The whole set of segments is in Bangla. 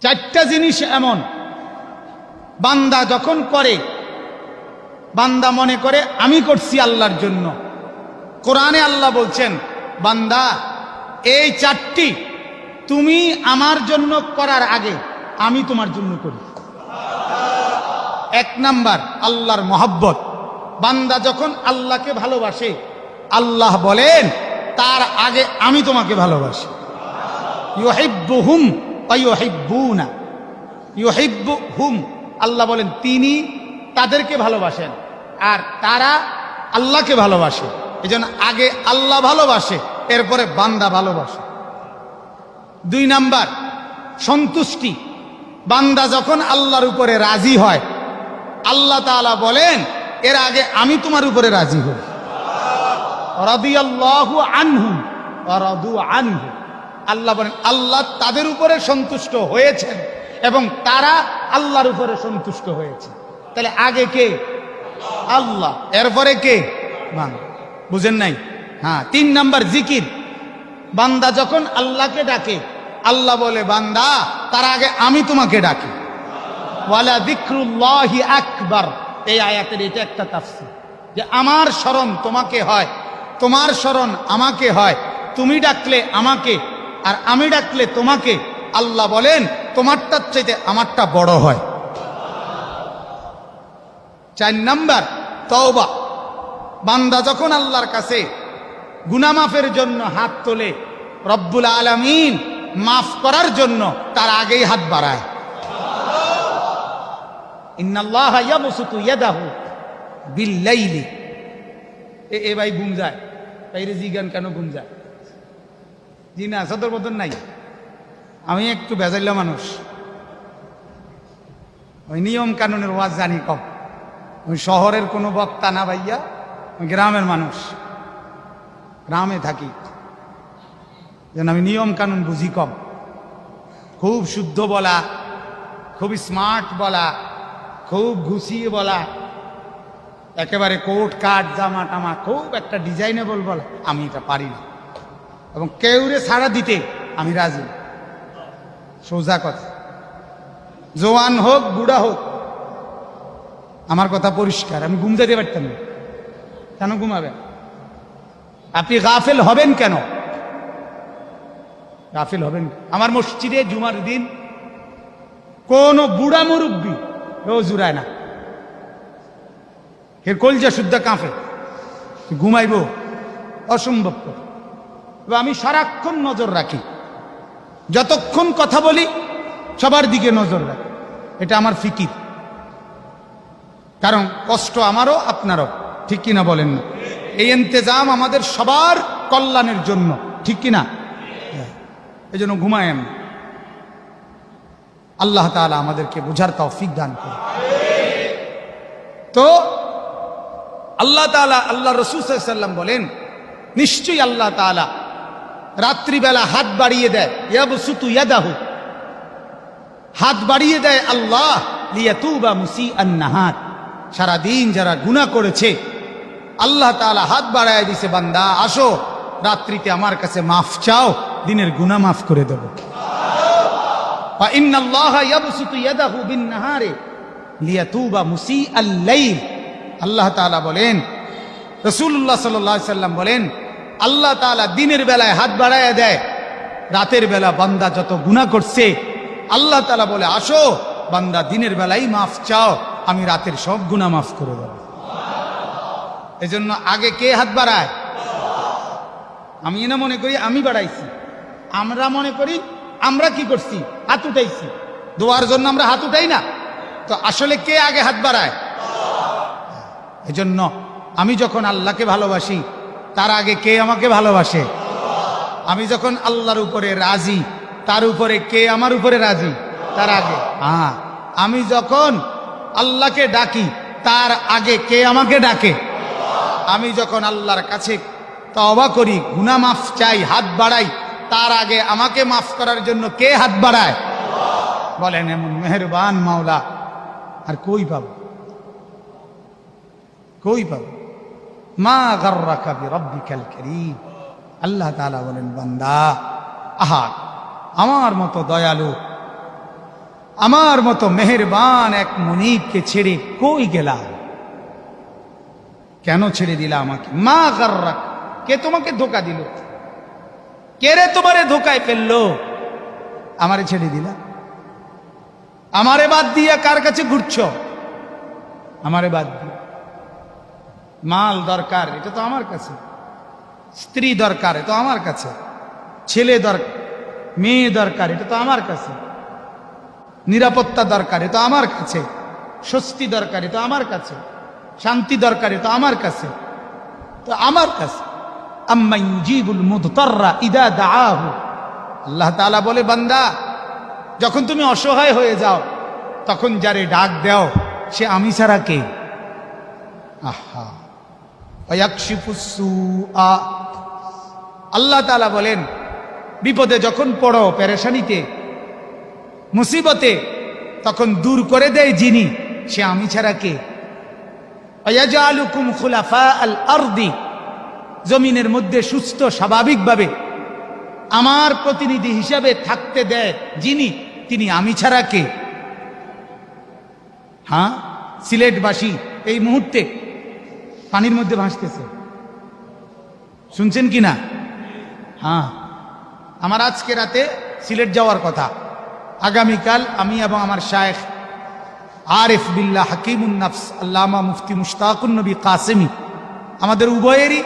চারটা জিনিস এমন বান্দা যখন করে, বান্দা মনে করে আমি করছি আল্লাহর জন্য। কোরআনে আল্লাহ বলছেন, বান্দা এই চারটি তুমি আমার জন্য করার আগে আমি তোমার জন্য করি। এক নাম্বার আল্লাহর মহব্বত। বান্দা যখন আল্লাহকে ভালোবাসে, আল্লাহ বলেন তার আগে আমি তোমাকে ভালোবাসি। ইউহিব্বুহুম ওয়া ইউহিব্বুনা। ইউহিব্বুহুম, আল্লাহ বলেন তিনি তাদেরকে ভালোবাসেন আর তারা আল্লাহকে ভালোবাসে। এজন্য আগে আল্লাহ ভালোবাসে, এরপরে বান্দা ভালোবাসে। দুই নাম্বার সন্তুষ্টি। বান্দা যখন আল্লাহর উপরে রাজি হয়, আল্লাহ তাআলা বলেন এর আগে আমি তোমার উপরে রাজি হই। রাদিয়াল্লাহু আনহুম ওয়া রাদু আনহু। আল্লাহ বলেন আল্লাহ তাদের উপরে সন্তুষ্ট হয়েছেন এবং তারা আল্লাহর উপরে সন্তুষ্ট হয়েছে। তাহলে আগে কে? আল্লাহ, এরপরে কে? বান্দা। বুঝেন নাই? হ্যাঁ। তিন নাম্বার জিকির। বান্দা যখন আল্লাহকে ডাকে, আল্লাহ বলে বান্দা তার আগে আমি তোমাকে ডাকি। ওয়ালা যিকরুল্লাহি আকবার। এই আয়াতের এটা একটা তাফসীর যে আমার স্মরণ তোমাকে হয়, তোমার স্মরণ আমাকে হয়। তুমি ডাকলে আমাকে আর আমি ডাকলে তোমাকে। আল্লাহ বলেন তোমারটার চাইতে আমারটা বড় হয়। চার নাম্বার তওবা। বান্দা যখন আল্লাহর কাছে গুনাহ মাফের জন্য হাত তোলে, রব্বুল আলামিন মাফ করার জন্য তার আগেই হাত বাড়ায়। ইন্নাল্লাহা ইয়াবসুতু ইয়াদাহু বিল-লাইলি। এ ভাই ঘুম যায়, তাইরে জিগান কেন ঘুম যায়? জি না, সদর বদন নাই। আমি একটু বেজাইলা মানুষ, ওই নিয়ম কানুনের ওয়াজ জানি কম। ওই শহরের কোনো বক্তা না ভাইয়া, ওই গ্রামের মানুষ, গ্রামে থাকি, যেন আমি নিয়ম কানুন বুঝি কম। খুব শুদ্ধ বলা, খুব স্মার্ট বলা, খুব ঘুষিয়ে বলা, একেবারে কোট কাট জামা টামা খুব একটা ডিজাইনেবল বলা, আমি এটা পারি না। এবং কেউরে ছাড়া দিতে আমি রাজি। সোজা কথা, জওয়ান হোক বুড়া হোক, আমার কথা পরিষ্কার। আমি ঘুম যেতে পারতাম না। কেন ঘুমাবেন? আপনি গাফেল হবেন কেন? গাফেল হবেন? আমার মসজিদে জুমার দিন কোন বুড়া মুরব্বী রোজ উড়ায় না, এর কলজা শুদ্ধ কাঁপে, ঘুমাইব অসম্ভব। আমি সারাক্ষণ নজর রাখি, যতক্ষণ কথা বলি সবার দিকে নজর রাখি। এটা আমার ফিকির। কারণ কষ্ট আমারও আপনারও, ঠিক কিনা বলেন না? এই ইন্তেজাম আমাদের সবার কল্যাণের জন্য, ঠিক কিনা? এই জন্য ঘুমায়েন। আল্লাহ তাআলা আমাদেরকে বুঝার তৌফিক দান করুন। তো আল্লাহ তাআলা, আল্লাহ রাসূল সাল্লাল্লাহু আলাইহি ওয়াসাল্লাম বলেন নিশ্চয়ই আল্লাহ তাআলা রাত্রিবেলা হাত বাড়িয়ে দেয়। ইয়াবসুতু ইয়াদাহু, হাত বাড়িয়ে দেয় আল্লাহ লিয়াতুবা মুসিআন নাহার। সারাদিন যারা গুনাহ করেছে আল্লাহ তাআলা হাত বাড়ায় দিছে, বান্দা আসো রাত্রিতে আমার কাছে মাফ চাও, দিনের গুনাহ মাফ করে দেব। ওয়া ইন্নাল্লাহা ইয়াবসুতু ইয়াদাহু বিন-নাহারি লিয়াতুবা মুসিআল লাইল। আল্লাহ তাআলা বলেন, রাসূলুল্লাহ সাল্লাল্লাহু আলাইহি সাল্লাম বলেন আল্লাহ তাআলা দিনের বেলায় হাত বাড়ায় দেয়, রাতের বেলা বান্দা যত গুনাহ করছে আল্লাহ তাআলা বলে আসো বান্দা দিনের বেলায় মাফ চাও, আমি রাতের সব গুনাহ মাফ করে দেব। এজন্য আগে কে হাত বাড়ায়? আমি না মনে করি আমি বাড়াইছি, আমরা মনে করি আমরা কি করছি, হাত উঠাইছি। দোয়ার জন্য আমরা হাত উঠাই না, তো আসলে কে আগে হাত বাড়ায়? এজন্য আমি যখন আল্লাহকে ভালোবাসি তার আগে কে আমাকে ভালোবাসে? আমি যখন আল্লাহর উপরে রাজি, তার উপরে কে আমার উপরে রাজি? তার আগে। হ্যাঁ, আমি যখন আল্লাহকে ডাকি তার আগে কে আমাকে ডাকে? আমি যখন আল্লাহর কাছে তওবা করি, গুনাহ মাফ চাই, হাত বাড়াই, তার আগে আমাকে মাফ করার জন্য কে হাত বাড়ায়? বলেন এমন মেহেরবান মাওলা আর কই পাবো? কই পাবো? মা গাররাকা বিরাব্বিকাল কারীম। আল্লাহ তাআলা বলেন বান্দা, আহা আমার মতো দয়ালু আমার মতো মেহেরবান এক মনিবকে ছেড়ে কই গেলা? কেন ছেড়ে দিলা আমাকে? মা গাররাক, কে তোমাকে ধোকা দিল? কে রে তোমারে ধোকায় ফেললো? আমারে ছেড়ে দিলা? আমারে বাদ দিয়া কার কাছে ঘুরছ? আমারে বাদ দিয়ে। মাল দরকার, এটা তো আমার কাছে। স্ত্রী দরকার, এটা তো আমার কাছে। ছেলে দরকার, মেয়ে দরকার, এটা তো আমার কাছে। নিরাপত্তা দরকার, এটা আমার কাছে। স্বস্তি দরকার, এটা আমার কাছে। শান্তি দরকার, এটা আমার কাছে। তো আমার কাছে। আম্মা ইউজিবুল মুদতাররা ইদা দাআহু, আল্লাহ তাআলা বলে, বান্দা যখন তুমি অসহায় হয়ে যাও তখন যারে ডাক দাও সে আমি ছাড়া কে? আহা, ওয়ায়াকশিফুস সুআ, আল্লাহ তাআলা বলেন বিপদে যখন পড়ো, পেরেশানিতে, মুসিবতে, তখন দূর করে দেয় যিনি, সে আমি ছাড়া কে? ওয়ায়াজআলুকুম খুলাফা আল আরদি, জমিনের মধ্যে সুস্থ স্বাভাবিকভাবে আমার প্রতিনিধি হিসাবে থাকতে দেয় যিনি, তিনি আমি ছাড়া কে? হ্যাঁ, সিলেটবাসী এই মুহূর্তে পানির মধ্যে ভাসতেছে, শুনছেন কি না? হ্যাঁ, আমার আজকে রাতে সিলেট যাওয়ার কথা। আগামীকাল আমি এবং আমার শায়েখ আরিফ বিল্লাহ হাকিমুন নফস আল্লামা মুফতি মুশতাকুন নবী কাসেমি, আমাদের উভয়েরই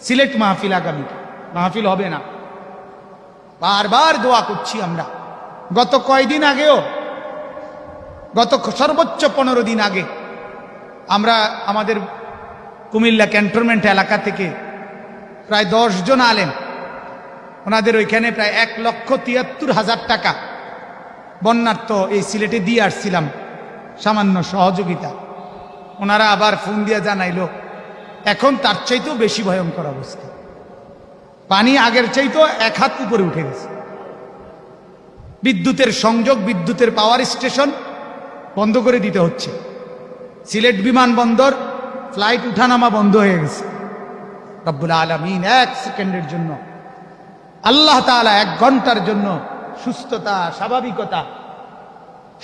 সিলেট মাহফিল। আগামী মাহফিল হবে না, বারবার দোয়া করছি আমরা। গত কয়দিন আগেও, গত সর্বোচ্চ 15 দিন আগে আমরা আমাদের কুমিল্লা ক্যান্টনমেন্ট এলাকা থেকে প্রায় 10 জন আলেম, ওনাদের ওইখানে প্রায় 1,73,000 টাকা বন্যার্থ এই সিলেটে দিয়ে আসছিলাম সামান্য সহযোগিতা। ওনারা আবার ফোন দিয়ে জানাইলো এখন তার চাইতেও বেশি ভয়ঙ্কর অবস্থা, পানি আগের চাইতেও 1 হাত উপরে উঠে গেছে। বিদ্যুতের সংযোগ, বিদ্যুতের পাওয়ার স্টেশন বন্ধ করে দিতে হচ্ছে। সিলেট বিমানবন্দর ফ্লাইট উঠানামা বন্ধ হয়ে গেছে। রব্বুল আলামিন 1 সেকেন্ডের জন্য, আল্লাহ তাআলা 1 ঘন্টার জন্য সুস্থতা, স্বাভাবিকতা,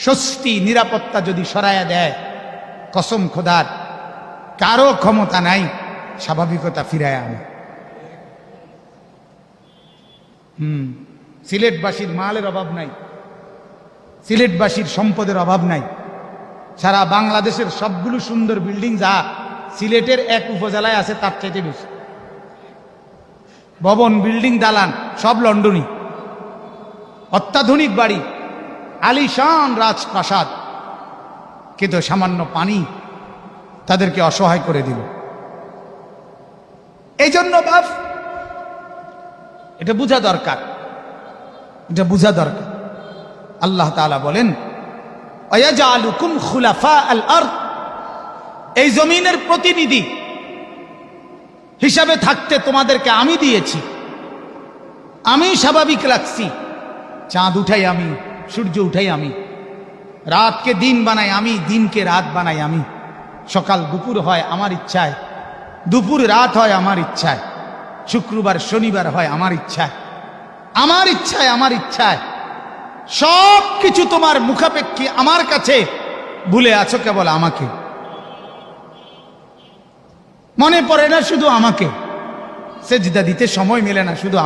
স্বস্তি, নিরাপত্তা যদি সরায়া দেয়, কসম খোদার কারো ক্ষমতা নাই স্বাভাবিকতা ফিরায় আনে। সিলেটবাসীর মালের অভাব নাই, সিলেটবাসীর সম্পদের অভাব নাই। সারা বাংলাদেশের সবগুলো সুন্দর বিল্ডিং যা সিলেটের 1 উপজেলায় আছে তার চাইতে বেশি। ভবন, বিল্ডিং, দালান সব লন্ডনী, অত্যাধুনিক বাড়ি, আলিশান রাজপ্রাসাদ, কিন্তু সামান্য পানি তাদেরকে অসহায় করে দিল। এই জন্য বাপ, এটা বোঝা দরকার, এটা বোঝা দরকার। আল্লাহ তাআলা বলেন ওয়ায়াজআলুকুম খুলাফা আল আরদ, এই জমিনের প্রতিনিধি হিসাবে থাকতে তোমাদেরকে আমি দিয়েছি, আমি স্বাভাবিক রাখছি। চাঁদ উঠাই আমি, সূর্য উঠাই আমি, রাতকে দিন বানাই আমি, দিনকে রাত বানাই আমি। সকাল দুপুর হয় আমার ইচ্ছায়, দুপুর রাত হয় আমার ইচ্ছায়, শুক্রবার শনিবার হয় আমার ইচ্ছায়, আমার ইচ্ছায়, আমার ইচ্ছায়। সব কিছু তোমার মুখাপেক্ষী আমার কাছে, ভুলে আছো কেবল আমাকে। মনে পড়ে না শুধু আমাকে, সেজদা দিতে সময় মেলে না শুধু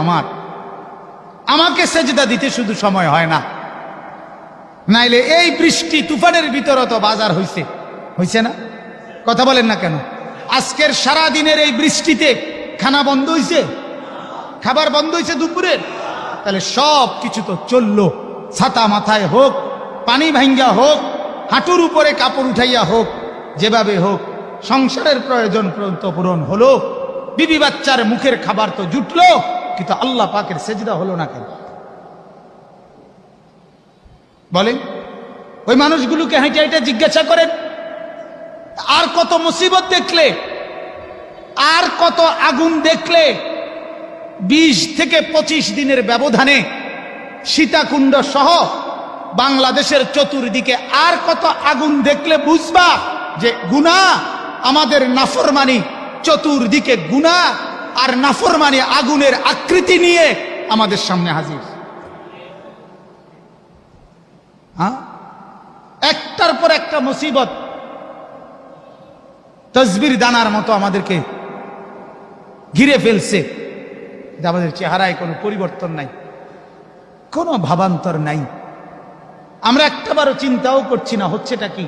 আমাকে সেজদা দিতে শুধু সময় হয় না। নাইলে এই বৃষ্টি তুফানের ভিতরে তো বাজার হইছে না? কথা বলেন না কেন? আজকের সারা দিনের এই বৃষ্টিতে খানা বন্ধ হইছে, খাবার বন্ধ হইছে দুপুরের। তাহলে সব কিছু তো চললো, ছাতা মাথায় হোক, পানি ভাঙ্গা হোক, হাঁটুর উপরে কাপড় উঠাইয়া হোক, যেভাবে হোক সংসারের প্রয়োজন পূরণ হলো। বিবি বাচ্চার মুখের খাবার তো জুটলো, কিন্তু আল্লাহ পাকের সেজদা হলো না কেন? বলেন, ওই মানুষগুলোকে হেঁটে হেঁটে জিজ্ঞাসা করেন, আর কত মুসিবত দেখলে, আর কত আগুন দেখলে 20 থেকে 25 দিনের ব্যবধানে সীতাকুণ্ড সহ বাংলাদেশের চতুর্দিকে আর কত আগুন দেখলে বুঝবা যে গুনাহ, আমাদের নাফরমানি চতুর্দিকে গুনাহ আর নাফরমানি আগুনের আকৃতি নিয়ে আমাদের সামনে হাজির। হ্যাঁ, একটার পর একটা মুসিবত তসবির দানার মতো আমাদেরকে ঘিরে ফেলছে। আমাদের চেহারায় কোনো পরিবর্তন নাই, কোনো ভাবান্তর নাই। আমরা একটাবারও চিন্তাও করছি না হচ্ছেটা কি,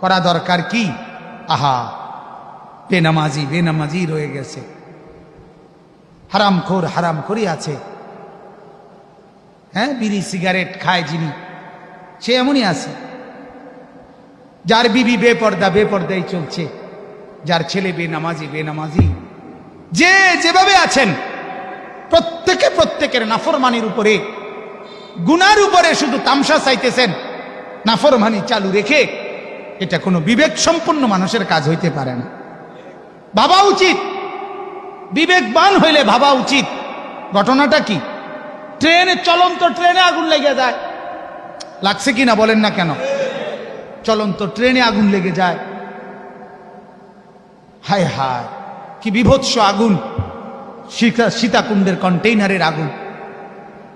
করা দরকার কি। আহা, বেনামাজি রয়ে গেছে, হারামখোর আছে। হ্যাঁ, বিড়ি সিগারেট খায় যিনি, সে এমনই আছে। যার বিবি বেপর্দাই চলছে, যার ছেলে বেনামাজি, যে যেভাবে আছেন, প্রত্যেকের নাফরমানির উপরে, গুনার উপরে শুধু তামসা চাইতেছেন, নাফরমানি চালু রেখে। এটা কোনো বিবেক সম্পন্ন মানুষের কাজ হইতে পারে না। ভাবা উচিত, বিবেকবান হইলে ভাবা উচিত ঘটনাটা কি। চলন্ত ট্রেনে আগুন লেগে যায়, লাগছে কিনা বলেন না কেন? চলন্ত ট্রেনে আগুন লেগে যায়, হায় হায় কি বিভৎস আগুন! সীতাকুণ্ডের কন্টেইনারের আগুন।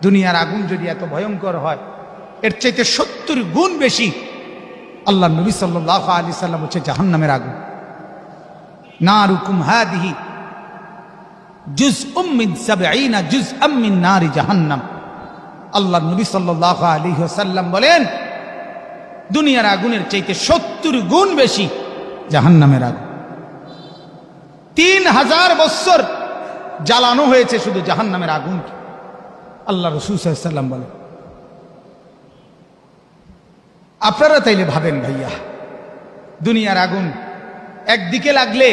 দুনিয়ার আগুন যদি এত ভয়ঙ্কর হয়, এর চাইতে 70 গুণ বেশি আল্লাহ নবী সাল্লাল্লাহু আলাইহি সাল্লাম হচ্ছে জাহান্নামের আগুন। নারুকুম হাদিহি জুজউম মিন 70 জুজআম মিন নারি জাহান্নাম। আল্লাহ নবী সাল্লাল্লাহু আলাইহি ওয়াসাল্লাম বলেন, দুনিয়ার আগুনের চাইতে 70 গুণ বেশি জাহান্নামের আগুন। 3000 বছর জ্বালানো হয়েছে শুধু জাহান্নামের আগুন। আল্লাহ রাসূল সাল্লাল্লাহু আলাইহি ওয়াসাল্লাম বলেন। আপনারা তাইলে ভাবেন ভাইয়া, দুনিয়ার আগুন একদিকে লাগলে,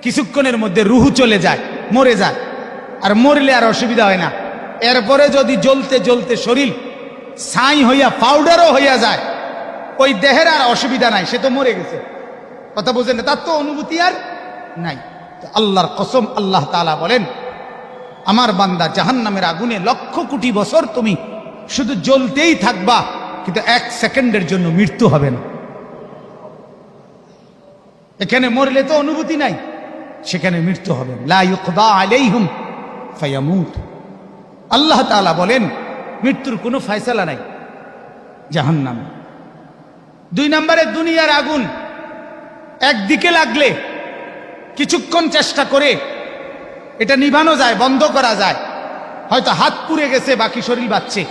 কিছুক্ষণের মধ্যে রুহু চলে যায়, মরে যায়। আর মরলে আর অসুবিধা হয় না। এরপরে যদি জ্বলতে জ্বলতে শরীর ছাই হইয়া পাউডারও হইয়া যায়, ওই দেহের আর অসুবিধা নাই, সে তো মরে গেছে। কথা বুঝেন না? তার তো অনুভূতি আর নাই। আল্লাহর কসম, আল্লাহ তাআলা বলেন, আমার বান্দা জাহান্নামের আগুনে 1,00,000 কোটি বছর তুমি শুধু জ্বলতেই থাকবা, কিন্তু 1 সেকেন্ডের জন্য মৃত্যু হবে না। এখানে মরলে তো অনুভূতি নাই, সেখানে মৃত্যু হবে। লা ইউকদা আলাইহিম ফায়ামুত। আল্লাহ তাআলা বলেন, মৃত্যুর কোনো ফয়সালা নাই জাহান্নামে। 2 নম্বরে, দুনিয়ার আগুন একদিকে লাগলে কিছুক্ষণ চেষ্টা করে এটা নিভানো যায়, বন্ধ করা যায়। হয়তো হাত পুড়ে গেছে, বাকি শরীর বাঁচছে,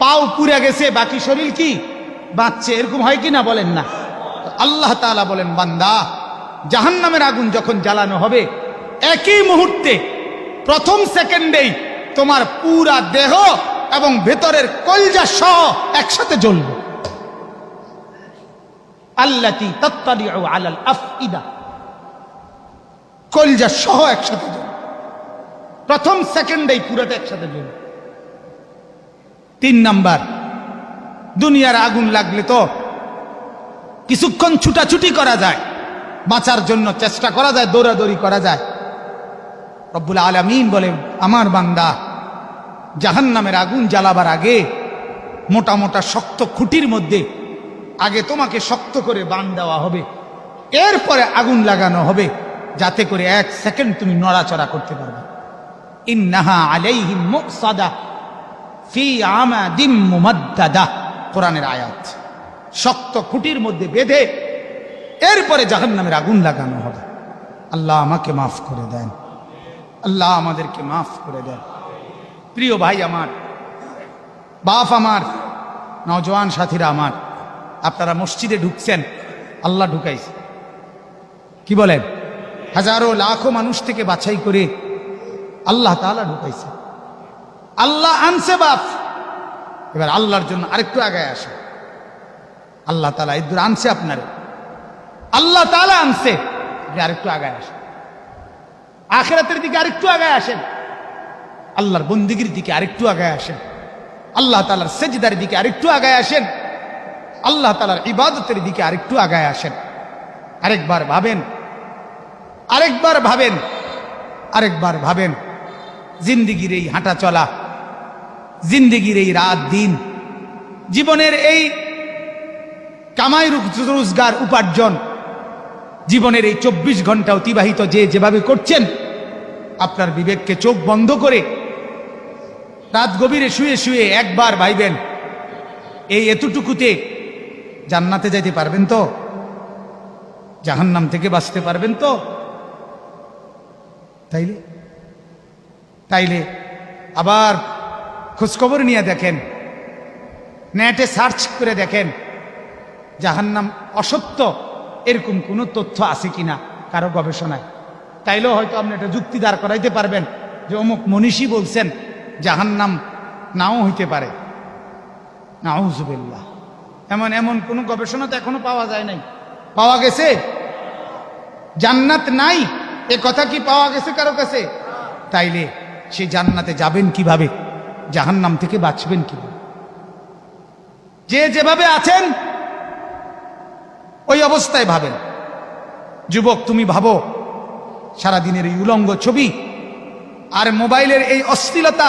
পাও পুড়ে গেছে, বাকি শরীর কি বাঁচছে, এরকম হয় কি না বলেন না? আল্লাহ তাআলা বলেন, বান্দা জাহান্নামের আগুন যখন জ্বালানো হবে, একই মুহূর্তে প্রথম সেকেন্ডেই তোমার পুরা দেহ এবং ভেতরের কলজা সহ একসাথে জ্বলবে। আল্লাতী তাত্তালিউ আলাল আফইদা, কলজা সহ একসাথে জ্বলবে, প্রথম সেকেন্ডেই পুরাটা একসাথে জ্বলবে। 3 নাম্বার, দুনিয়ার আগুন লাগলে তো কিছুক্ষণ ছুটাছুটি করা যায়, বাঁচার জন্য চেষ্টা করা যায়, দৌড়াদৌড়ি করা যায়। রব্বুল আলামিন বলে, আমার বান্দা জাহান্নামের আগুন জ্বালাবার আগে মোটা মোটা শক্ত খুঁটির মধ্যে আগে তোমাকে শক্ত করে বাঁধ দেওয়া হবে, এরপরে আগুন লাগানো হবে, যাতে করে 1 সেকেন্ড তুমি নড়াচড়া করতে পারবে। ইন্নাহা আলাইহিম মুকসাদা ফি আমাদিম মুমাদ্দাদা, কোরআনের আয়াত। শক্ত খুঁটির মধ্যে বেঁধে এরপরে জাহান্নামের আগুন লাগানো হবে। আল্লাহ আমাকে মাফ করে দেন, আল্লাহ আমাদেরকে মাফ করে দেন। প্রিয় ভাই আমার, বাপ আমার, নওজোয়ান সাথীরা আমার, আপনারা মসজিদে ঢুকছেন, আল্লাহ ঢুকাইছে। কি বলেন? হাজারো লাখো মানুষ থেকে বাছাই করে আল্লাহ তাআলা ঢুকাইছে। আল্লাহ আনছে বাপ, এবার আল্লাহর জন্য আরেকটু আগায় আসে। আল্লাহ তাআলা এদুর আনছে আপনারে, আল্লাহ তাআলা আনছে, আরেকটু আগায় আসেন, আখিরাতের দিকে আরেকটু আগায় আসেন, আল্লাহর বন্দেগীর দিকে আরেকটু আগায় আসেন, আল্লাহ তাআলার সেজদার দিকে আরেকটু আগায় আসেন, আল্লাহ তাআলার ইবাদতের দিকে আরেকটু আগায় আসেন। আরেকবার ভাবেন, আরেকবার ভাবেন, আরেকবার ভাবেন। জিন্দেগির এই হাঁটা চলা, জিন্দেগির এই রাত দিন, জীবনের এই কামাই রোজগার উপার্জন, জীবনের এই 24 ঘন্টা অতিবাহিত যে যেভাবে করছেন, আপনার বিবেককে চোখ বন্ধ করে রাত গভীরে শুয়ে শুয়ে একবার ভাইবেন, এই এতটুকুতে জান্নাতে যাইতে পারবেন তো? জাহান্নাম থেকে বাঁচতে পারবেন তো? তাইলে আবার খোঁজখবর নিয়ে দেখেন, নেটে সার্চ করে দেখেন জাহান্নাম অসত্য এরকম কোনো তথ্য আছে কিনা কারো গবেষণায়। তাইলেও হয়তো আপনি এটা যুক্তি দাঁড় করাইতে পারবেন যে অমুক মনীষী বলছেন জাহান্নাম নাও হইতে পারে। নাউজুবিল্লাহ, এমন কোন গবেষণা তো এখনো পাওয়া যায় নাই। পাওয়া গেছে জান্নাত নাই, এ কথা কি পাওয়া গেছে কারো কাছে? তাইলে সেই জান্নাতে যাবেন কিভাবে, জাহান্নাম থেকে বাঁচবেন কিভাবে? যে যেভাবে আছেন ওই অবস্থায় ভাবেন। যুবক, তুমি ভাবো সারাদিনের এই উলঙ্গ ছবি আর মোবাইলের এই অশ্লীলতা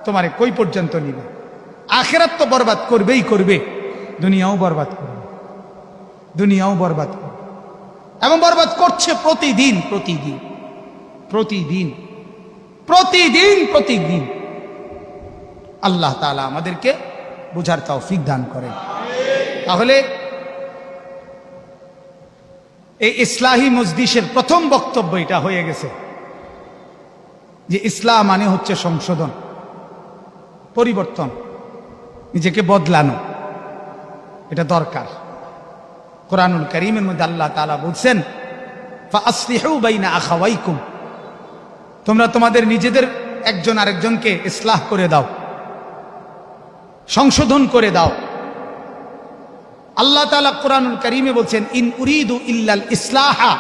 তোমারে কই পর্যন্ত নিবে? আখেরাত তো বরবাদ করবেই করবে, দুনিয়াও বরবাদ করবে, দুনিয়াও বরবাদ করবে, এবং বরবাদ করছে প্রতিদিন প্রতিদিন প্রতিদিন প্রতিদিন প্রতিদিন। আল্লাহ তাআলা আমাদেরকে বুঝার তৌফিক দান করেন। তাহলে এই ইসলাহি মজলিসের প্রথম বক্তব্য এটা হয়ে গেছে যে ইসলাম মানে হচ্ছে সংশোধন, পরিবর্তন, নিজেকে বদলানো, এটা দরকার। কোরআনুল কারীমের মধ্যে আল্লাহ তাআলা বলছেন, ফাআসলিহু বাইনা আখাওয়াইকুম, তোমরা তোমাদের নিজেদের একজন আরেকজনকে ইসলাহ করে দাও, সংশোধন করে দাও। আল্লাহ তাআলা কোরআনুল কারীমে বলছেন, ইন উরিদু ইল্লাল ইসলাহা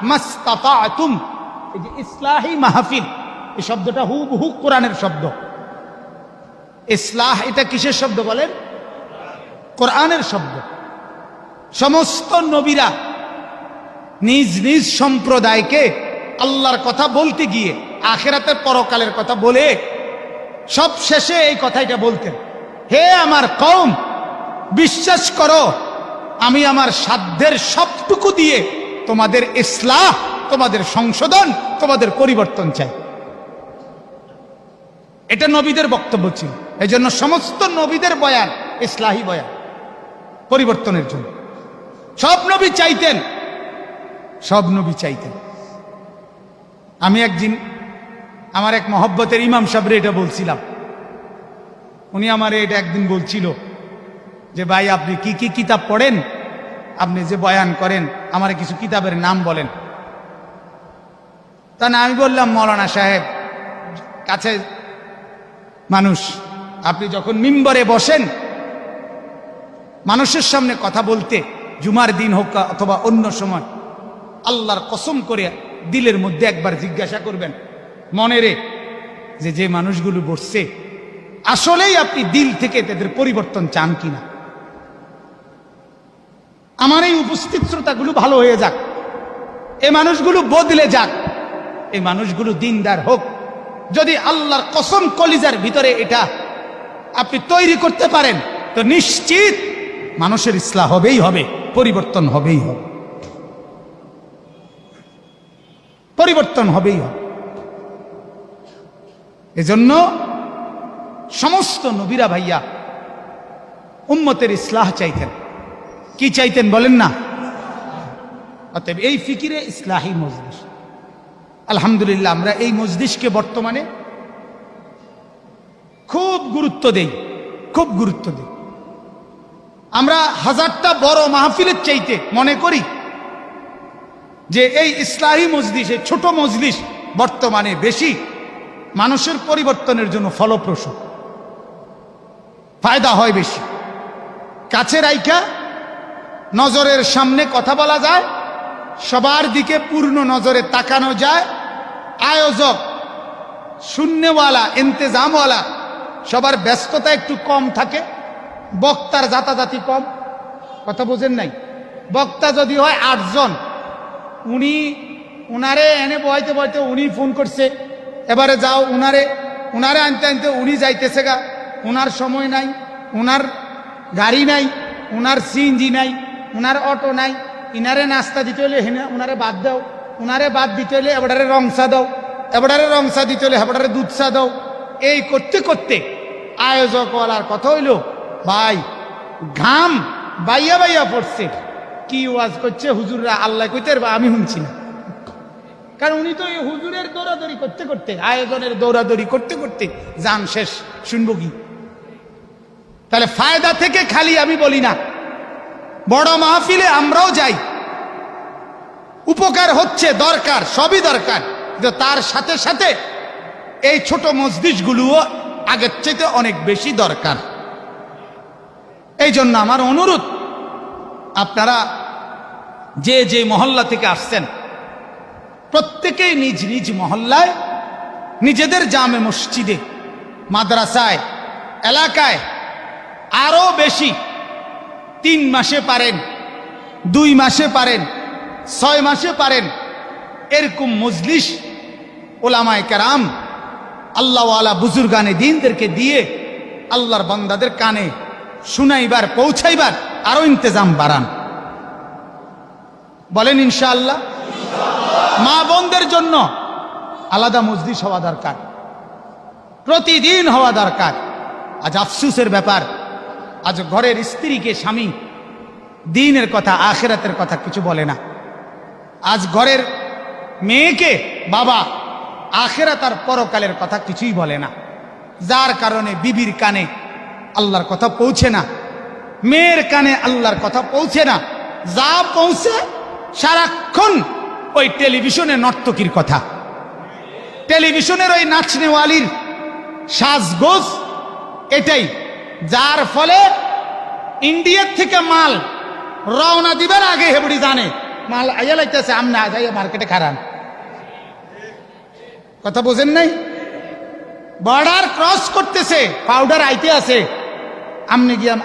মাসতাতাতুম। এই যে ইসলাহি মাহফিল, এই শব্দটা হুবহু কোরআনের শব্দ। ইসলাহ এটা কিসের শব্দ বলেন? কোরআনের শব্দ। সমস্ত নবীরা নিজ নিজ সম্প্রদায়কে আল্লাহর কথা বলতে গিয়ে, আখিরাতের পরকালের কথা বলে সব শেষে এই কথাটা বলতেন, হে আমার কওম, বিশ্বাস করো আমি আমার সাধ্যের সবটুকু দিয়ে তোমাদের ইসলাহ, তোমাদের সংশোধন, তোমাদের পরিবর্তন চাই। এটা নবীদের বক্তব্য ছিল। এই জন্য সমস্ত নবীদের বয়ান ইসলাহি বয়ান, পরিবর্তনের জন্য। সব নবী চাইতেন, সব নবী চাইতেন। আমি একদিন আমার এক মহব্বতের ইমাম সাহেবরে এটা বলছিলাম। উনি আমার এটা একদিন বলছিল যে ভাই, আপনি কি কি কিতাব পড়েন, আপনি যে বয়ান করেন, আমার কিছু কিতাবের নাম বলেন। তা না, আমি বললাম, মৌলানা সাহেব কাছে মানুষ, আপনি যখন মিম্বরে বসেন মানুষের সামনে কথা বলতে, জুমার দিন হোক অথবা অন্য সময়, আল্লাহর কসম করে দিলের মধ্যে একবার জিজ্ঞাসা করবেন মনে রে, যে মানুষগুলো বসছে আসলেই আপনি দিল থেকে তাদের পরিবর্তন চান কিনা। আমার এই উপস্থিত শ্রোতাগুলো ভালো হয়ে যাক, এই মানুষগুলো বদলে যাক, এই মানুষগুলো দিনদার হোক। যদি আল্লাহর কসম কলিজার ভিতরে এটা আপনি তৈরি করতে পারেন, তো নিশ্চিত মানুষের ইসলাহ হবেই হবে, পরিবর্তন হবেই হবে, পরিবর্তন হবেই হবে। এজন্য সমস্ত নবীরা ভাইয়া উম্মতের ইসলাহ চাইতেন। কি চাইতেন বলেন না? অতএব এই ফিকিরে ইসলাহি মজলিস, আলহামদুলিল্লাহ আমরা এই মজলিসকে বর্তমানে খুব গুরুত্ব দেই, খুব গুরুত্ব দেই। আমরা হাজারটা বড় মাহফিলের চাইতে মনে করি যে এই ইসলাহি মজলিস, এই ছোট মজলিস বর্তমানে বেশি মানুষের পরিবর্তনের জন্য ফলপ্রসূ, ফায়দা হয় বেশি। কাছে রাইখা নজরের সামনে কথা বলা যায়, সবার দিকে পূর্ণ নজরে তাকানো যায়, আয়োজক শূন্যওয়ালা ইন্তেজামওয়ালা সবার ব্যস্ততা একটু কম থাকে, বক্তার জাতাজাতি কম। কথা বোঝেন নাই? বক্তা যদি হয় 8 জন, উনারে এনে বইতে বইতে উনি ফোন করছে, এবারে যাও উনারে আনতে আনতে উনি যাইতেছে গা, উনার সময় নাই, উনার গাড়ি নাই, উনার সিএনজি নাই, উনার অটো নাই, ইনারে নাস্তা দিতে হলে উনারে বাদ দাও, উনারে বাদ দিতে হলে এবারে রংসা দাও, এবারে রংসা দিতে হলে এবারে দুধ চা দাও, এই করতে করতে আয়োজকওয়ালার কথা হইল, ভাই ঘাম বাইয়া বাইয়া পড়ছে, কি ওয়াজ করছে হুজুররা আল্লাহ কইতে বা আমি শুনছি না। কারণ উনি তো এই হুজুরের দৌড়াদৌড়ি করতে করতে, আয়োজনের দৌড়াদৌড়ি করতে করতে জান শেষ, শুনবো কি? তাহলে ফায়দা থেকে খালি আমি বলি না, বড় মাহফিলে আমরাও যাই, উপকার হচ্ছে, দরকার, সবই দরকার, কিন্তু তার সাথে সাথে এই ছোট মজলিসগুলোও আগের চাইতে অনেক বেশি দরকার। এই জন্য আমার অনুরোধ, আপনারা যে যে মহল্লা থেকে আসছেন প্রত্যেকেই নিজ নিজ মহল্লায়, নিজেদের জামে মসজিদে, মাদ্রাসায়, এলাকায় আরো বেশি 3 মাসে পারেন, 2 মাসে পারেন, 6 মাসে পারেন, এরকম মজলিস ওলামায়ে কেরাম আল্লাহওয়ালা বুজুর্গানে দ্বীনদেরকে দিয়ে আল্লাহর বান্দাদের কানে শুনাইবার, পৌঁছাইবার আরো ইন্তজাম বাড়ান। বলেন ইনশাআল্লাহ। মা বোনদের জন্য আলাদা মজলিস হওয়া দরকার, প্রতিদিন হওয়া দরকার। আজ আফসুসের ব্যাপার, আজ ঘরের স্ত্রীকে স্বামী দ্বীনের কথা, আখিরাতের কথা কিছু বলে না। আজ ঘরের মেয়েকে বাবা আখিরাত আর পরকালের কথা কিছুই বলে না, যার কারণে বিবির কানে আল্লাহর কথা পৌঁছে না, মেয়ের কানে আল্লাহর কথা পৌঁছে না। যা পৌঁছে সারাক্ষণ ওই টেলিভিশনে নর্তকীর কথা, টেলিভিশনের ওই নাচনেওয়ালির সাজগোজ, এটাই, যার ফলে ইন্ডিয়ার থেকে মাল রওনা দিবার আগে হেবড়ি জানে মাল আইয়া লাইতেছে, আমনা যাইয়া মার্কেটে খারান। কথা বোঝেন নাই? বর্ডার ক্রস করতেছে, পাউডার আইতে আছে, আমনে গিয়া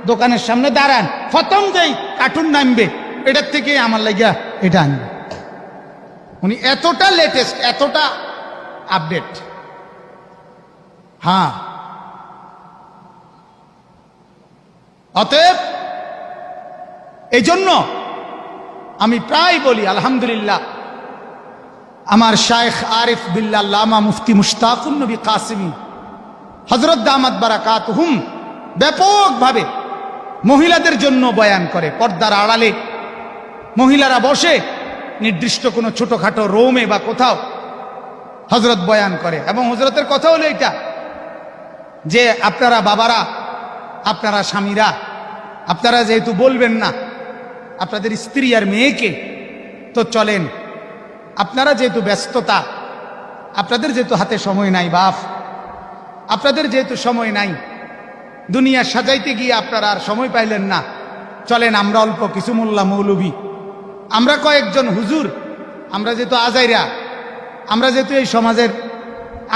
দোকানের সামনে দাঁড়ান, প্রথম যেই কার্টুন নামবে এটার থেকে আমার লাগিয়া এটা আনবে। উনি এতটা লেটেস্ট, এতটা আপডেট। হ্যাঁ, অতএব এই জন্য আমি প্রায় বলি, আলহামদুলিল্লাহ, আমার শায়েখ আরিফ বিল্লাহ আল্লামা মুফতি মুশতাকুন নবী কাসিমি হযরত দামাত বারাকাতুহুম ব্যাপকভাবে মহিলাদের জন্য বয়ান করে। পর্দার আড়ালে মহিলারা বসে নির্দিষ্ট কোনো ছোটখাটো রোমে বা কোথাও হযরত বয়ান করে, এবং হযরতের কথা হলো এটা যে আপনারা বাবারা, আপনারা স্বামীরা, আপনারা যেহেতু বলবেন না আপনাদের স্ত্রী আর মেয়েকে, তো চলেন, আপনারা যেহেতু ব্যস্ততা, আপনাদের যেহেতু হাতে সময় নাই বাপ, আপনাদের যেহেতু সময় নাই, দুনিয়া সাজাইতে গিয়ে আপনারা আর সময় পাইলেন না, চলেন আমরা অল্প কিছু মোল্লা মৌলবী, আমরা কয়েকজন হুজুর, আমরা যেহেতু আজাইরা, আমরা যেহেতু এই সমাজের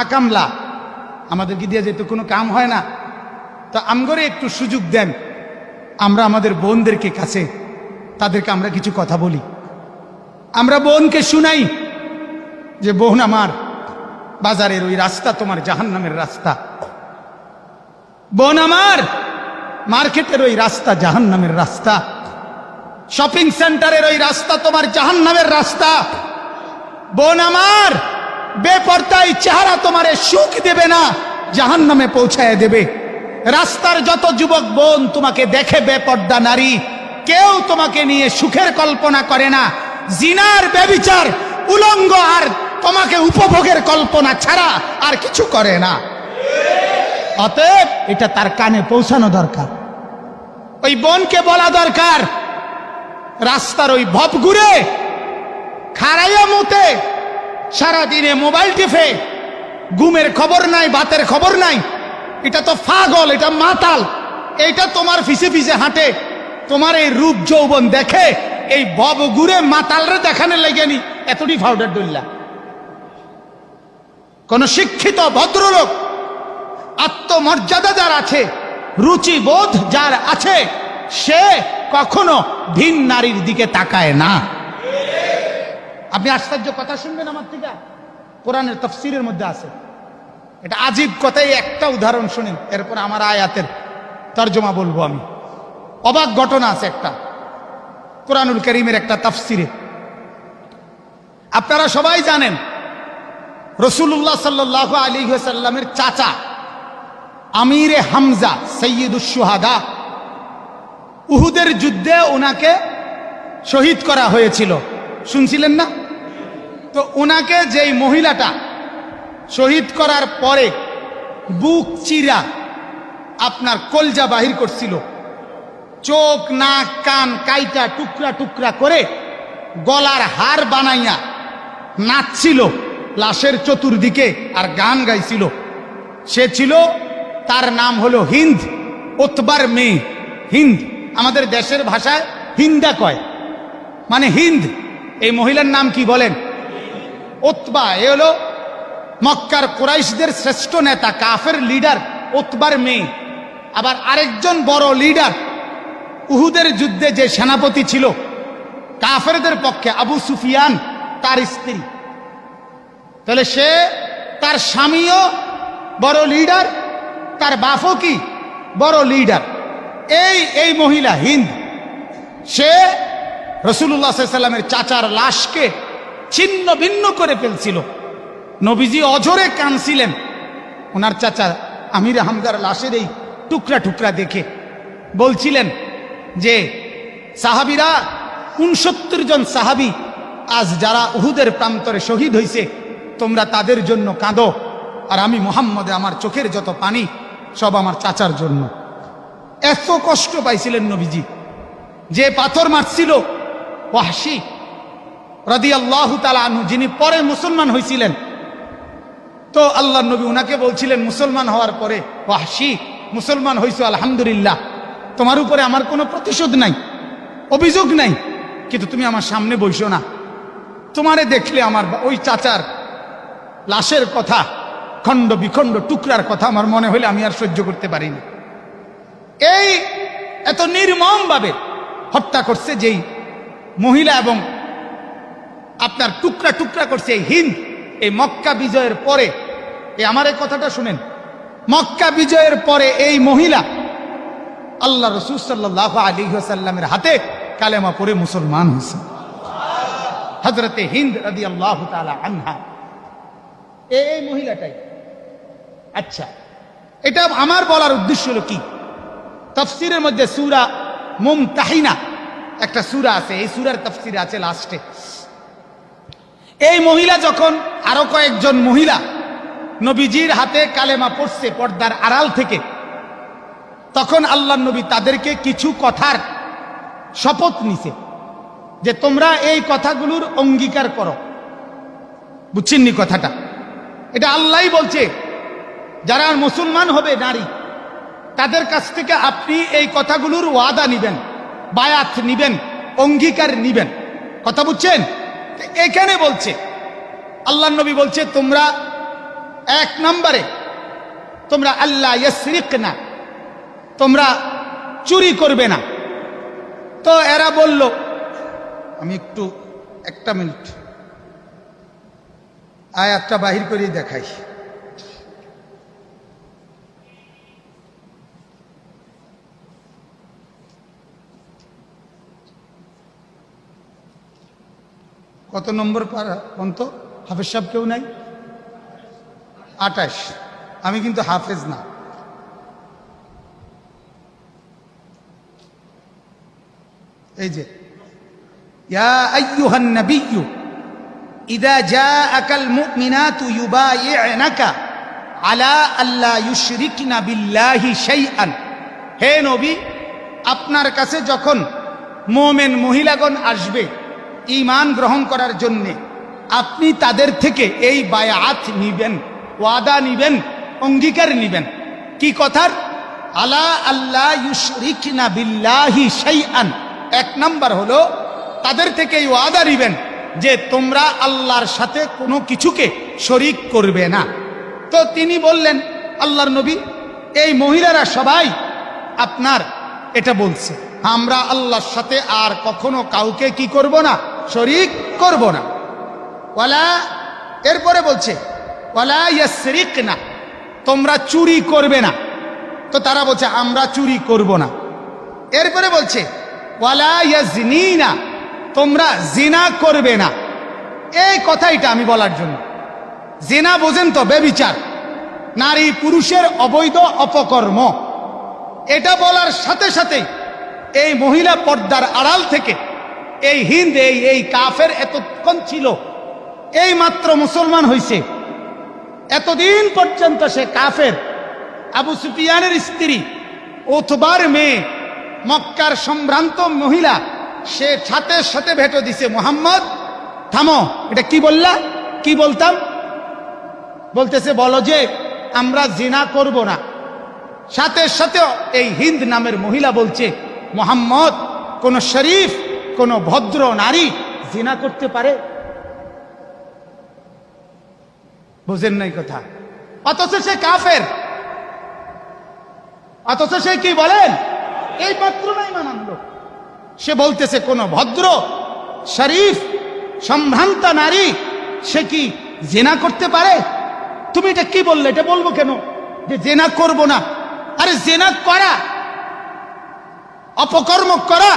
আকামলা, আমাদের কি দিয়ে যেহেতু কোনো কাম হয় না, তো আমগরে একটু সুযোগ দেন, আমরা আমাদের বোনদেরকে কাছে, তাদেরকে আমরা কিছু কথা বলি, আমরা বোনকে শুনাই যে বোন আমার, বাজারের ওই রাস্তা তোমার জাহান্নামের রাস্তা, বোন আমার মার্কেটের ওই রাস্তা জাহান্নামের রাস্তা, শপিং সেন্টারের ওই রাস্তা তোমার জাহান্নামের রাস্তা, বোন আমার বেপরদাই চেহারা তোমারে সুখ দেবে না, জাহান্নামে পৌঁছায় দেবে। রাস্তার যত যুবক বোন তোমাকে দেখে বেপর্দা নারী, কেউ তোমাকে নিয়ে সুখের কল্পনা করে না, জিনার ব্যভিচার উলঙ্গ আর তোমাকে উপভোগের কল্পনা ছাড়া আর কিছু করে না। অতএব এটা তার কানে পৌঁছানো দরকার, ওই বোনকে বলা দরকার, রাস্তার ওই ভব ঘুরে খারাইয়া মুতে সারাদিনে মোবাইল টিপে, ঘুমের খবর নাই, ভাতের খবর নাই, এটা তো পাগল, এটা মাতাল, এইটা তোমার পিছে পিছে হাঁটে, তোমার এই রূপ যৌবন দেখে এই ভব ঘুরে মাতালরে দেখানে লেগেনি এতটি পাউডার ডুল্লা। কোন শিক্ষিত ভদ্রলোক, আত্মমর্যাদা যার আছে, রুচিবোধ যার আছে, সে কখনো ভিন নারীর দিকে তাকায় না। আপনি আশ্চর্য কথা শুনবেন আমার থেকে, কোরআনের তাফসীরের মধ্যে আছে, এটা আজীব কথাই। একটা উদাহরণ শুনেন, এরপর আমার আয়াতের তর্জমা বলবো আমি। অবাক ঘটনা আছে একটা কোরআনুল কারীমের একটা তাফসীরে। আপনারা সবাই জানেন রাসূলুল্লাহ সাল্লাল্লাহু আলাইহি ওয়াসাল্লামের চাচা আমিরে হামজা সৈয়দুশ শুহাদা, উহুদের যুদ্ধে ওনাকে শহীদ করা হয়েছিল, শুনছিলেন না? তো ওনাকে যেই মহিলাটা শহীদ করার পরে বুক চিরা আপনার কলজা বাহির করছিল, চোখ নাক কান কাইটা টুকরা টুকরা করে গলার হার বানাইয়া নাচছিল লাশের চতুর্দিকে আর গান গাইছিল, সে ছিল, তার নাম হলো হিন্দ, উতবার মেয়ে হিন্দ। আমাদের দেশের ভাষায় হিন্দা কয়, মানে হিন্দ। এই মহিলার নাম কি বলেন? উতবা। এ হলো মক্কার কুরাইশদের শ্রেষ্ঠ নেতা, কাফের লিডার উতবার মেয়ে। আবার আরেকজন বড় লিডার উহুদের যুদ্ধে যে সেনাপতি ছিল কাফেরদের পক্ষে, আবু সুফিয়ান, তার স্ত্রী। তাহলে সে, তার স্বামীও বড় লিডার, তার বাপও কি বড় লিডার। এই মহিলা হিন্দ, সে রাসূলুল্লাহ সাল্লাল্লাহু আলাইহি ওয়াসাল্লামের চাচার লাশকে ছিন্ন ভিন্ন করে ফেলছিল। নবীজি অঝরে কাঁদছিলেন ওনার চাচা আমির হামজার লাশের এই টুকরা টুকরা দেখে। বলছিলেন যে সাহাবীরা, ৬৯ জন সাহাবী আজ যারা উহুদের প্রান্তরে শহীদ হয়েছে, তোমরা তাদের জন্য কাঁদো, আর আমি মুহাম্মদে আমার চোখের যত পানি সব আমার চাচার জন্য। এত কষ্ট পাইছিলেন নবীজি। যে পাথর মারছিল ওয়াহশী রাদিয়াল্লাহু তাআলা আনহু, যিনি পরে মুসলমান হয়েছিলেন, তো আল্লাহর নবী উনাকে বলছিলেন মুসলমান হওয়ার পরে, ওয়াহশী মুসলমান হইছো আলহামদুলিল্লাহ, তোমার উপরে আমার কোনো প্রতিশোধ নাই, অভিযোগ নাই, কিন্তু তুমি আমার সামনে বইসো না। তোমারে দেখলে আমার ওই চাচার লাশের কথা, খণ্ড বিখণ্ড টুকরার কথা আমার মনে হইলে আমি আর সহ্য করতে পারিনি। এই এত নির্মম ভাবে হত্যা করছে যেই মহিলা এবং আপনার টুকরা টুকরা করছে এই হিন্দ, এই মক্কা বিজয়ের পরে, আমার এই কথাটা শুনেন, মক্কা বিজয়ের পরে এই মহিলা আল্লাহ রাসূল সাল্লাল্লাহু আলাইহি ওয়াসাল্লামের হাতে কালেমা পড়ে মুসলমান হয়েছে। হযরতে হিন্দ রাদিয়াল্লাহু তাআলা আনহা, এই মহিলাটাই। আচ্ছা, এটা আমার বলার উদ্দেশ্য হলো কি, তাফসীরের মধ্যে সূরা মুমতাহিনা একটা সূরা আছে, এই সূরার তাফসীরে আছে লাস্টে, এই মহিলা যখন আরো কয়েকজন মহিলা নবীজির হাতে কালেমা পড়ছে পর্দার আড়াল থেকে, তখন আল্লাহর নবী তাদেরকে কিছু কথার শপথ নিছে যে তোমরা এই কথাগুলোর অঙ্গীকার করো। বুঝছেননি কথাটা? এটা আল্লাহই বলছে, যারা মুসলমান হবে নারী, তাদের কাছ থেকে আপনি এই কথাগুলোর ওয়াদা নিবেন, বায়াত নিবেন, অঙ্গীকার নিবেন। কথা বুঝছেন? এখানে বলছে আল্লাহর নবী বলছে, তোমরা ১ নম্বরে তোমরা আল্লাহ ইয়াসরিকনা, তোমরা চুরি করবে না। তো এরা বলল, আমি একটু 1 মিনিট আয়াতটা বাহির করে দেখাই। কত নম্বর পর্যন্ত? হাফেজ সাহেব কেউ নাই? ২৮। আমি কিন্তু হাফেজ না। এই যে, ইয়া আইয়ুহান নাবিয়্যু ইযা জাআকাল মুমিনাতু ইউবাই'নাকা আলা আল্লা ইউশরিকনা বিল্লাহি শাইআন। হে নবী, আপনার কাছে যখন মুমিন মহিলাগণ আসবে ঈমান গ্রহণ করার জন্যে, আপনি তাদের থেকে এই বায়াত নিবেন, ওয়াদা নিবেন, অঙ্গীকার নিবেন। কি কথার? আলা আল্লা ইউশরিকনা বিল্লাহি শাইআন। ১ নাম্বার হলো তাদের থেকে এই ওয়াদা নিবেন যে তোমরা আল্লাহর সাথে কোনো কিছুকে শরীক করবে না। তো তিনি বললেন, আল্লাহর নবী, এই মহিলারা সবাই আপনার এটা বলছে, আমরা আল্লাহর সাথে আর কখনো কাউকে কি করব না, শরীক করব না। ওয়ালা, এরপরে বলছে ওয়ালা ইয়াসরিকনা, তোমরা চুরি করবে না। তো তারা বলছে আমরা চুরি করব না। এরপরে বলছে ওয়ালা ইয়াজনিনা, তোমরা জিনা করবে না। এই কথাইটা আমি বলার জন্য, জেনা বোঝেন তো, বেবিচার, নারী পুরুষের অবৈধ অপকর্ম। এটা বলার সাথে সাথে এই মহিলা পর্দার আড়াল থেকে এই হিন্দ এই কাফের এতক্ষণ ছিল, এই মাত্র মুসলমান হইছে। এতদিন পর্যন্ত সে কাফের, আবু সুফিয়ানের স্ত্রী, উতবার মেয়ে, মক্কার সম্ভ্রান্ত মহিলা। সে সাথে সাথে ভেটো দিছে, মুহাম্মদ থামো, এটা কি বললা? কি বলতাম? বলতেছে বলো যে আমরা জিনা করব না। সাথে সাথে এই হিন্দ নামের মহিলা বলছে, মুহাম্মদ কোন শরীফ, কোন ভদ্র নারী জিনা করতে পারে? বুঝেন নাই কথা? অথচ সে কাফের, অথচ সে কি বলেন, এই মাত্র নাই মানল। সে বলতেছে কোন ভদ্র শরীফ সম্ভ্রান্তা নারী সে কি জেনা করতে পারে? তুমি এটা কি বললে? এটা বলবো কেন যে জেনা করব না? আরে জেনা করা, অপকর্ম করা,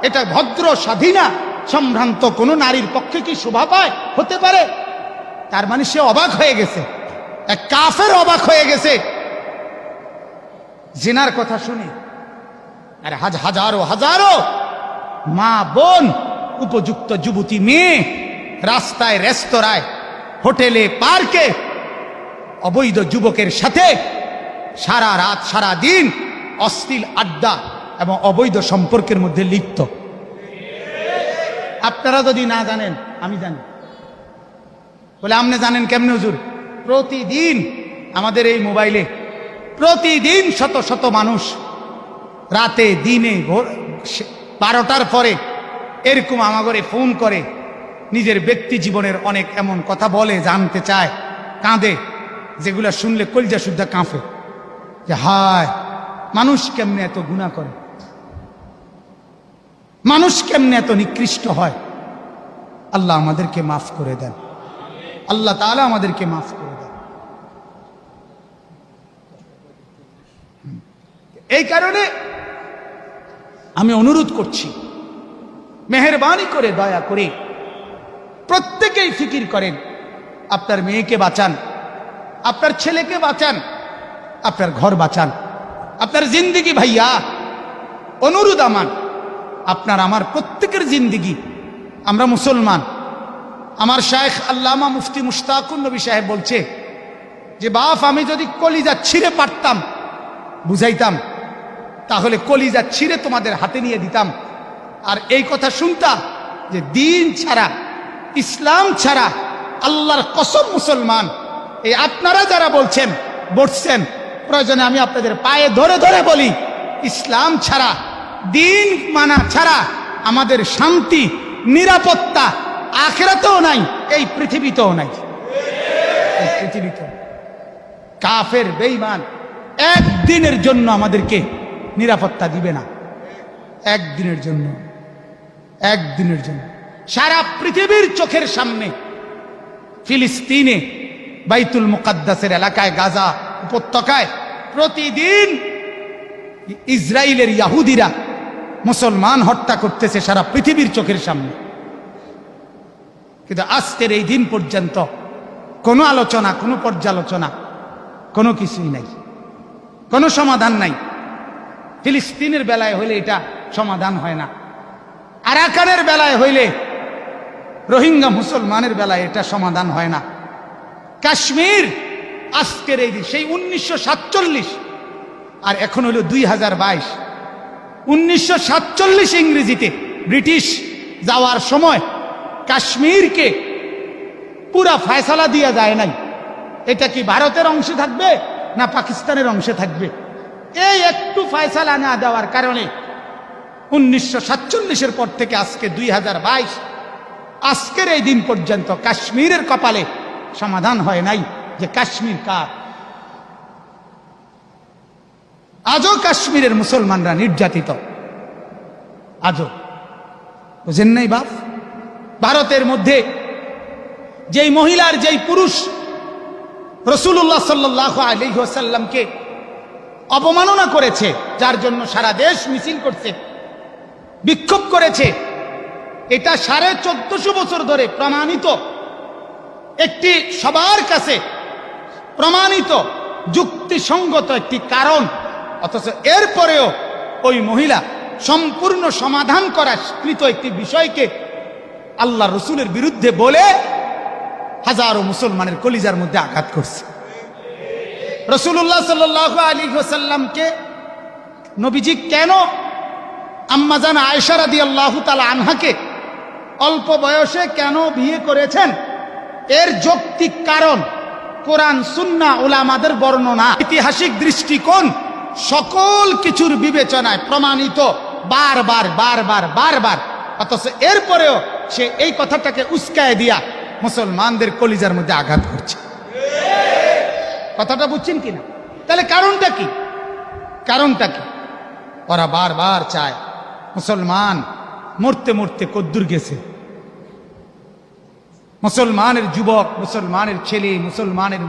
এটা ভদ্র স্বাধীনা সম্ভ্রান্ত কোন নারীর পক্ষে কি শোভা পায়? হতে পারে? তার মানে সে অবাক হয়ে গেছে, এক কাফের অবাক হয়ে গেছে জিনার কথা শুনে। আর হাজারো হাজারো মা বোন, উপযুক্ত যুবতী মেয়ে রাস্তায়, রেস্তোরাঁয়, হোটেলে, পার্কে অবৈধ যুবকের সাথে সারা রাত সারা দিন অশ্লীল আড্ডা এবং অবৈধ সম্পর্কের মধ্যে লিপ্ত। আপনারা যদি না জানেন, আমি জানি। বলে আপনি জানেন কেমনে হুজুর? প্রতিদিন আমাদের এই মোবাইলে প্রতিদিন শত শত মানুষ রাতে দিনে 12টার পরে এরকম আমাগরে ফোন করে, নিজের ব্যক্তি জীবনের অনেক এমন কথা বলে, জানতে চায়, কাঁদে, যেগুলা শুনলে কলিজা শুদ্ধা কাঁপে যে হায়, মানুষ কেমনে এত গুনাহ করে, মানুষ কেমনে এত নিকৃষ্ট হয়। আল্লাহ আমাদেরকে মাফ করে দেন, আল্লাহ তাআলা আমাদেরকে মাফ করে দেন। এই কারণে আমি অনুরোধ করছি, মেহেরবানি করে, দয়া করে প্রত্যেকেই ফিকির করেন, আপনার মেয়েকে বাঁচান, আপনার ছেলেকে বাঁচান, আপনার ঘর বাঁচান, আপনার জিন্দিগি। ভাইয়া অনুরোধ আমার, আপনার আমার প্রত্যেকের জিন্দিগি। আমরা মুসলমান। আমার শায়েখ আল্লামা মুফতি মুশতাকুন নবী সাহেব বলছে যে বাপ, আমি যদি কলিজা ছিঁড়ে পারতাম, বুঝাইতাম, তাহলে কলিজা ছিঁড়ে তোমাদের হাতে নিয়ে দিতাম। আর এই কথা শুনতাম যে দিন ছাড়া, ইসলাম ছাড়া, আল্লাহর কসম মুসলমান, এই আপনারা যারা বলছেন, বসছেন, প্রয়োজনে আমি আপনাদের পায়ে ধরে ধরে বলি, ইসলাম ছাড়া, দিন মানা ছাড়া আমাদের শান্তি, নিরাপত্তা আখিরাতেও নাই, এই পৃথিবীতেও নাই। এই পৃথিবীতে কাফের, বেঈমান একদিনের জন্য আমাদেরকে নিরাপত্তা দিবে না। একদিনের জন্য, একদিনের জন্য। সারা পৃথিবীর চোখের সামনে ফিলিস্তিনে, বাইতুল মুকাদ্দাসের এলাকায়, গাজা উপত্যকায় প্রতিদিন ইসরায়েলের ইহুদিরা মুসলমান হত্যা করতেছে সারা পৃথিবীর চোখের সামনে। কিন্তু আজকের এই দিন পর্যন্ত কোনো আলোচনা, কোনো পর্যালোচনা, কোনো কিছুই নাই, কোনো সমাধান নাই। ফিলিস্তিনের বেলায় হইলে এটা সমাধান হয় না, আরাকানের বেলায় হইলে, রোহিঙ্গা মুসলমানের বেলায় এটা সমাধান হয় না। কাশ্মীর আজকের এই দিন, সেই 1947, আর এখন হইল 2022। 1947 ইংরেজিতে ব্রিটিশ যাওয়ার সময় কাশ্মীরকে পুরা ফয়সালা দিয়া যায় নাই, এটা কি ভারতের অংশে থাকবে না পাকিস্তানের অংশে থাকবে। এই একটু ফয়সালা না দেওয়ার কারণে 1947-এর পর থেকে আজকে 2022, আজকের এই দিন পর্যন্ত কাশ্মীরের কপালে সমাধান হয় নাই যে কাশ্মীর কার। আজও কাশ্মীরের মুসলমানরা নির্যাতিত, আজও। বুঝেন নাই বাপ? ভারতের মধ্যে যেই মহিলার, যেই পুরুষ রাসূলুল্লাহ সাল্লাল্লাহু আলাইহি ওয়াসাল্লামকে অপমাননা করেছে, যার জন্য সারা দেশ মিছিল করছে, বিক্ষোভ করেছে, এটা 1450 বছর ধরে প্রমাণিত। একটি সবার কাছে প্রমাণিত যুক্তিসঙ্গত একটি কারণ, অথচ এরপরেও ওই মহিলা সম্পূর্ণ সমাধান করা কৃত একটি বিষয়কে আল্লাহ রসুলের বিরুদ্ধে বলে হাজারো মুসলমানের কলিজার মধ্যে আঘাত করছে। রাসূলুল্লাহ সাল্লাল্লাহু আলাইহি ওয়াসাল্লামকে নবীজি কেন আম্মাজান আয়েশা রাদিয়াল্লাহু তাআলা আনহাকে অল্প বয়সে কেন বিয়ে করেছেন, এর যৌক্তিক কারণ কোরআন সুন্নাহ উলামাদের বর্ণনা, ঐতিহাসিক দৃষ্টিকোণ, সকল কিছুর বিবেচনায় প্রমাণিত বারবার বারবার বারবার। অথচ এরপরেও সে এই কথাটাকে উস্কায় দিয়া মুসলমানদের কলিজার মধ্যে আঘাত করছে। কথাটা বুঝছেন কিনা? তাহলে কারণটা কি? কারণটা কি? ওরা বারবার চায় মুসলমান মরতে মরতে কদ্দুর গেছে, মুসলমানের যুবক, মুসলমানের ছেলে, মুসলমানের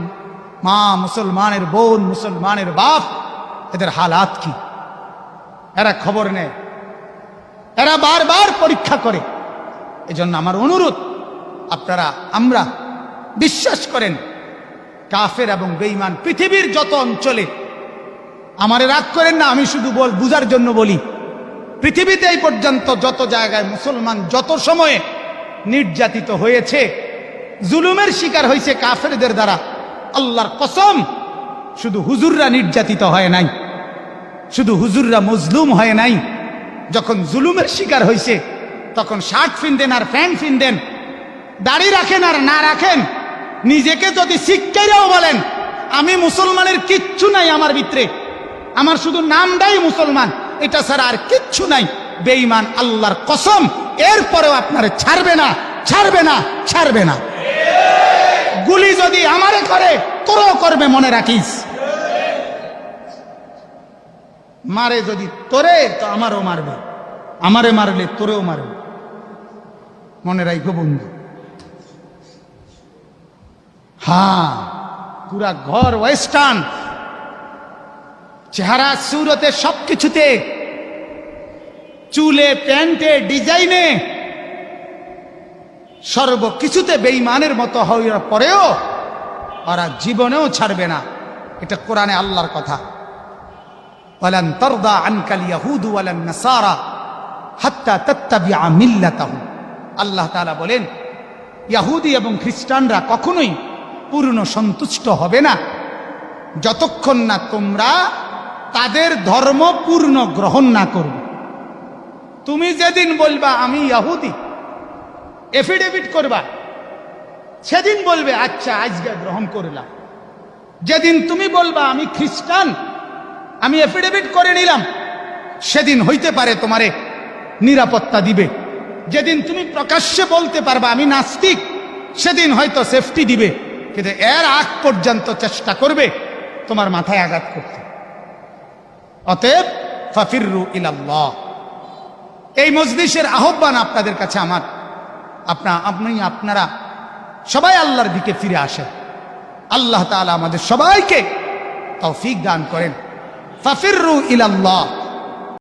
মা, মুসলমানের বোন, মুসলমানের বাপ, এদের হালাত কি? এরা খবর নেয়, এরা বারবার পরীক্ষা করে। এজন্য আমার অনুরোধ, আপনারা আমরা বিশ্বাস করেন কাফের এবং বেঈমান পৃথিবীর যত অঞ্চলে, আমারে রাগ করেন না, আমি শুধু বুঝার জন্য বলি, পৃথিবীতে এই পর্যন্ত যত জায়গায় মুসলমান যত সময়ে নির্যাতিত হয়েছে, জুলুমের শিকার হয়েছে কাফেরদের দ্বারা, আল্লাহর কসম শুধু হুজুররা নির্যাতিত হয় নাই, শুধু হুজুররা মজলুম হয় নাই। যখন জুলুমের শিকার হয়েছে তখন শার্ট ফিনদেন আর প্যান্ট ফিনদেন, দাড়ি রাখেন আর না রাখেন, নিজেকে যদি শিক্ষাইরাও বলেন আমি মুসলমানের কিচ্ছু নাই আমার ভিতরে, আমার শুধু নামটাই মুসলমান, এটা ছাড়া আর কিচ্ছু নাই, বেঈমান আল্লাহর কসম এরপরেও আপনারে ছাড়বে না, ছাড়বে না, ছাড়বে না। গুলি যদি আমারে করে তোরও করবে, মনে রাখিস। মারে যদি তোরে তো আমারও মারবে, আমারে মারলে তোরেও মারবে, মনে রাখো বন্ধু। হ্যাঁ, পুরা ঘর ওয়েস্টার্ন, চেহারা সুরতে, সবকিছুতে, চুলে, প্যান্টে, ডিজাইনে, সর্বকিছুতে বেঈমানের মতো হওয়ার পরেও ওরা জীবনেও ছাড়বে না। এটা কোরআনে আল্লাহর কথা, ওয়ালান তারদা আনকাল ইয়াহুদ ওয়ালান নাসারা হাত্তা তাত্তাবিআ মিল্লাতাহুম। আল্লাহ তাআলা বলেন, ইহুদি এবং খ্রিস্টানরা কখনোই পূর্ণ সন্তুষ্ট হবে না যতক্ষণ না তোমরা তাদের ধর্ম পূর্ণ গ্রহণ না করবে। তুমি যেদিন বলবা আমি ইহুদি, এফিডেভিট করবা, সেদিন বলবে আচ্ছা আজকে গ্রহণ করলাম। যেদিন তুমি বলবা আমি খ্রিস্টান, আমি এফিডেভিট করে নিলাম, সেদিন হইতে পারে তোমারে নিরাপত্তা দিবে। যেদিন তুমি প্রকাশ্যে বলতে পারবা আমি নাস্তিক, সেদিন হয়তো সেফটি দিবে, কিন্তু এর আগ পর্যন্ত চেষ্টা করবে তোমার মাথায় আঘাত করতে। অতএব ফাফিররু ইলাল্লাহ। এই মজলিসের আহ্বান আপনাদের কাছে আমার, আপনারা সবাই আল্লাহর দিকে ফিরে আসেন। আল্লাহ তাআলা আমাদের সবাইকে তৌফিক দান করেন। ফাফিররু ইলাল্লাহ।